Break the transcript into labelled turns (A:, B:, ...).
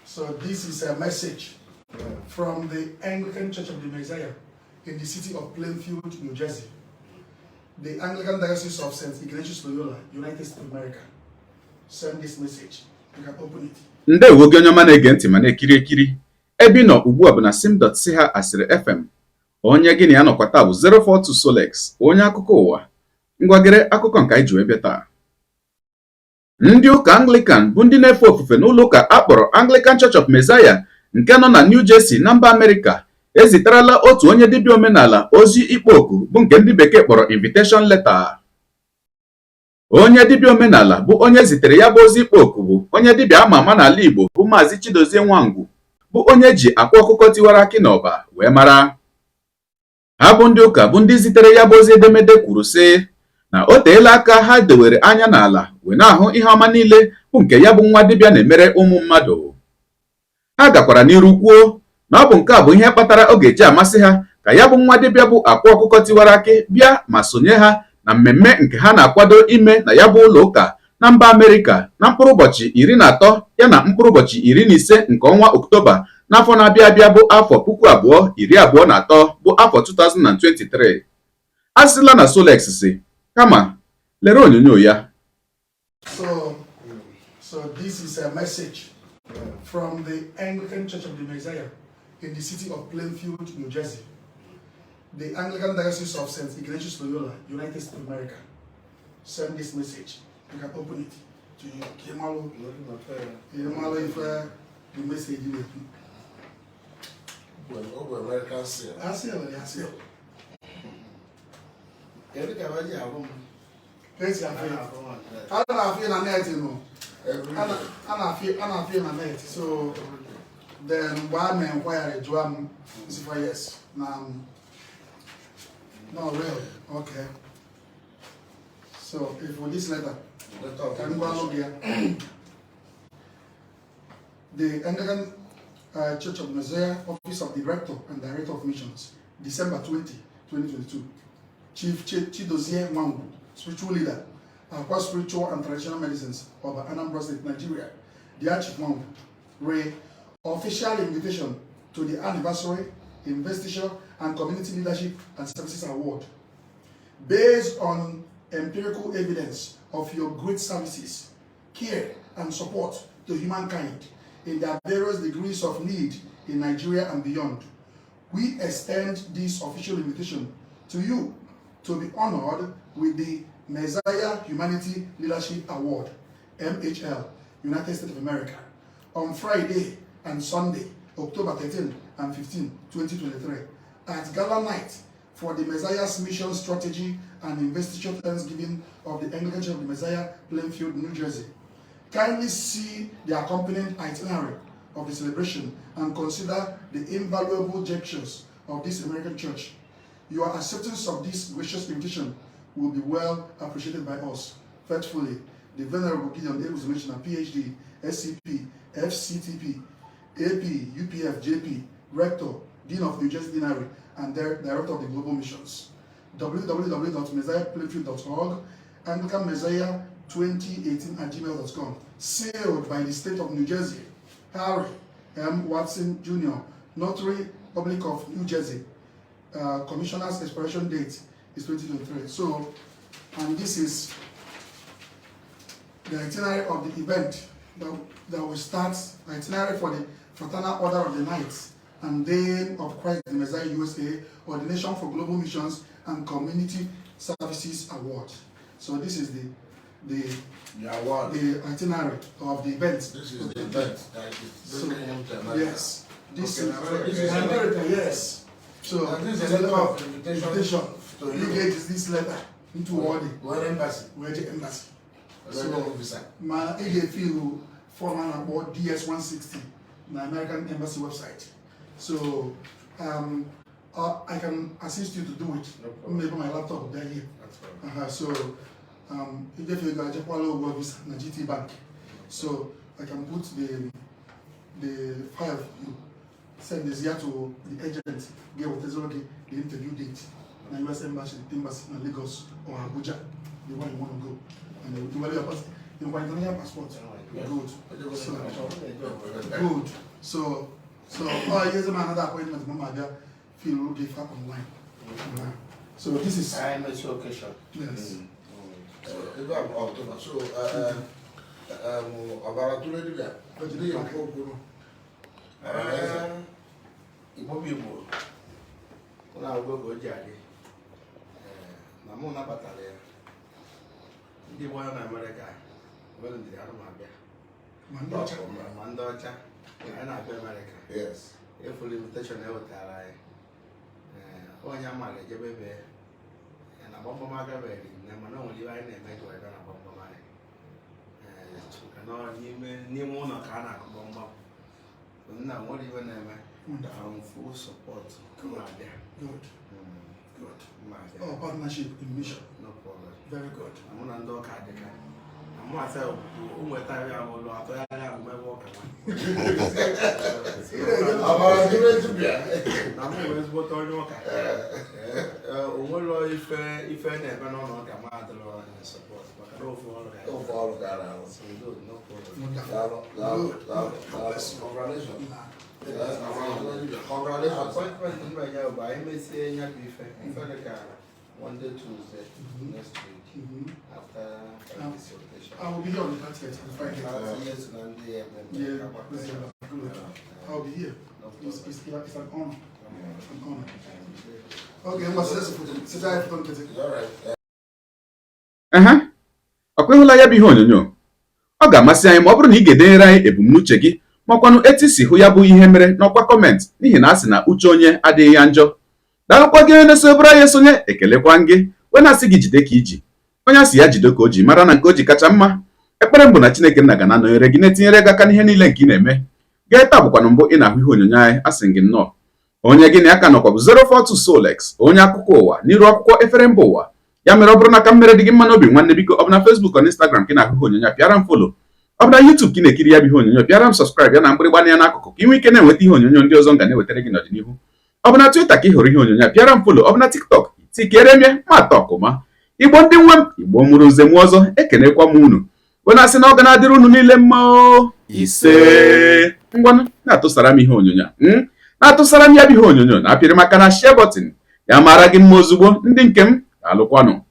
A: So this is a message from the Anglican Church of the Messiah in the city of Plainfield, New Jersey. The Anglican Diocese of St. Ignatius Loyola, United States of America. Send this message. You can open it.
B: Ndewo gị onye ọma na-ege ntị ma na-ekiri ekiri. Ebe nọ ugbu a bụ na sim.ha asịrị FM. Onye gị na ya nọkwa taa bụ 042 Solex, onye akụkọ ụwa. Ngwagere akụkọ nke anyị ji wee bịa taa. Ndị ụka Anglican bụ ndị na-efe ofufe n'ụlọ ụka akpọrọ Anglican Church of Messiah nke nọ na New Jersey na mba Amerịka ezitarala otu onye dibịa omenala ozi ikpo oku bụ nke ndị bekee kpọrọ invitation letter. Onye dibịa omenala bụ onye zitere ya bụ ozi ikpo oku bụ onye dibịa ama ama n'ala Igbo bụ Maazị Chidozie Nwangwu, bụ onye ji Akwa Ọkụkọ Tiwara Aki n'ọba wee mara. Ha bụ ndị ụka bụ ndị zitere ya bụ ozi edemede kwuru sị na o teela aka ha dewere anya n'ala wee na-ahụ ihe ọma niile bụ nke ya bụ nwa dibịa na-emere ụmụ mmadụ. Ha gakwara n'iru kwuo na ọ bụ nke a bụ ihe kpatara ọ ga-eji amasị ha ka ya bụ nwa dibịa bụ Akwa Ọkụkọ Tiwara Aki bịa ma sonye ha na mmemme nke ha na-akwado ime na ya bụ ụlọ ụka na mba Amerịka na mkpụrụ ụbọchị 13 ya na mkpụrụ ụbọchị 15 nke ọnwa Ọktoba n'afọ na-abịa abịa bụ afọ 2023 bụ afọ 2023. A sịla na Solex si kama lere onyonyo ya.
A: So this is a message from the Anglican Church of the Messiah in the city of Plainfield, New Jersey. The Anglican Diocese of St. Ignatius Loyola, United States of America. Send this message. You can open it to you. Kemalo, if the message you
C: Well, American seal.
A: I see.
C: Every time I have one.
A: Let's have it. I don't feel a net, you know. I feel a net. So then one man inquiry to for yes. Now, no, really. Okay. So if for this letter, can you go here? The Anglican Church of Messiah, Office of Director and Director of Missions, December 20, 2022. Chief Chidozie Nwangwu, Spiritual Leader, Akwa Spiritual and Traditional Medicines of Anambra State, Nigeria. The Chief Nwangwu, Ray, official invitation to the Anniversary, Investiture and Community Leadership and Services Award. Based on empirical evidence of your great services, care and support to humankind in their various degrees of need in Nigeria and beyond, we extend this official invitation to you to be honored with the Messiah Humanity Leadership Award, MHL, United States of America, on Friday and Sunday, October 13 and 15, 2023, at Gala Night for the Messiah's Mission Strategy and Investiture Thanksgiving of the Anglican Church of the Messiah, Plainfield, New Jersey. Kindly see the accompanying itinerary of the celebration and consider the invaluable gestures of this American church. Your acceptance of this gracious invitation will be well appreciated by us. Faithfully, the Venerable Gideon A. Uzumeshina, PhD, SCP, FCTP, AP, UPF, JP, Rector, Dean of New Jersey Deanery, and Director of the Global Missions. www.messiahplainfield.org, Anglican Messiah 2018@gmail.com. Sealed by the State of New Jersey, Harry M. Watson Jr., Notary Public of New Jersey. Commissioner's expiration date is 2023. So, and this is the itinerary of the event that will start, the itinerary for the Fraternal Order of the Knights and Day of Christ the Messiah USA, Ordination for Global Missions and Community Services Award. So this is the
C: award.
A: The itinerary of the event.
C: This is the event.
A: Yes. This is
C: America.
A: America, yes. So
C: this is a letter of invitation.
A: You get this letter into all the
C: embassy.
A: where the embassy.
C: So
A: my AJ feel former about DS-160, the American Embassy website. So I can assist you to do it.
C: No
A: Maybe my laptop there here. So if you got Japalo visa na GT Bank, so I can put the file you send this here to the agent, get what is already the interview date. Na US embassy in Lagos or Abuja, the one you want to go, and they will do your passport. You want to passport. Good. Good. So here's another appointment. Mama, there feel give her online. So this is.
C: I am a occasion.
A: Yes.
C: So about to do that. But today I'm going to Igbo na agwa go jadi na mụ na batara ya ndị Igbo na America nwere ndị arụ ma bịa ma ndị ọcha anyị na-abịa America yes full invitation ewetara anyị onye amara ejebe ebe na gbamgbam agabere na mana o nwere ibe anyị na-eme ka ebe na gbamgbam anyị n'ime ụlọ ka a na-akụ gbamgbam nna nwere ibe na-eme full support. Good. Good. Good. Oh, partnership in mission. No problem. Very good. I'm going to do I'm going to say, I'm going Monday, Tuesday, next week, after this rotation. I will be here on the 30th and Friday. Yes, I'll be here. It's an honor. An honor. Okay, what's this? Sit down. All right.
B: Ọkwa ịhụla ya bụ ihe onyonyo ọ ga-amasị anyị ma ọ bụrụ na ị ga-edenyere anyị ebumnuche gị makwanụ etu isi hụ ya bụ ihe mere n'ọkwa kọmentị n'ihi na a sị na uche onye adịghị ya njọ. Daalụkwa gị onye na-eso ebere anyị esonye ekelekwa gị wee na-asị gị jide ka iji onye asị ya jide ka o ji mara na nke o ji kacha mma. Ekpere mbụ na Chineke nna ga na-anọnyere gị na-etinyere gị aka n'ihe niile nke ị na-eme. Gee taa bụkwanụ mbụ ị na-ahụ ihe onyonyo anyị asị gị nnọọ onye gị na aka nọkwa bụ 042 Solex onye akụkọ ụwa n'iru akwụkwọ efere mba ụwa. Ya mere ọ bụrụ na ka mmere dị gị mma n'obi nwanne biko ọ bụ na Facebook na Instagram ka ị na-ahụ ihe onyonyo a pịara m follow. Ọ bụ na YouTube ka ị na-ekiri ya bụ ihe onyonyo pịara m subscribe ya na mgbịrịgba ya n'akụkụ ka ị nwee ike na-enweta ihe onyonyo ndị ọzọ m ga na-ewetara gị n'ọdịnihu. Ọ bụ na Twitter ka ị hụrụ ihe onyonyo a pịara m follow. Ọ bụ na TikTok tikere mie ma atọ ọkụma Igbo ndị nwe m Igbo mụrụ nze m ọzọ ekenekwa m unu wee na-asị na ọ ga na-adịrị unu niile mma ise ngwanụ na-atụsara m ihe onyonyo na-atụsara m ya bụ ihe onyonyo na apịrị maka na share button ya mara gị mma ozugbo ndị nke m alụkwanụ.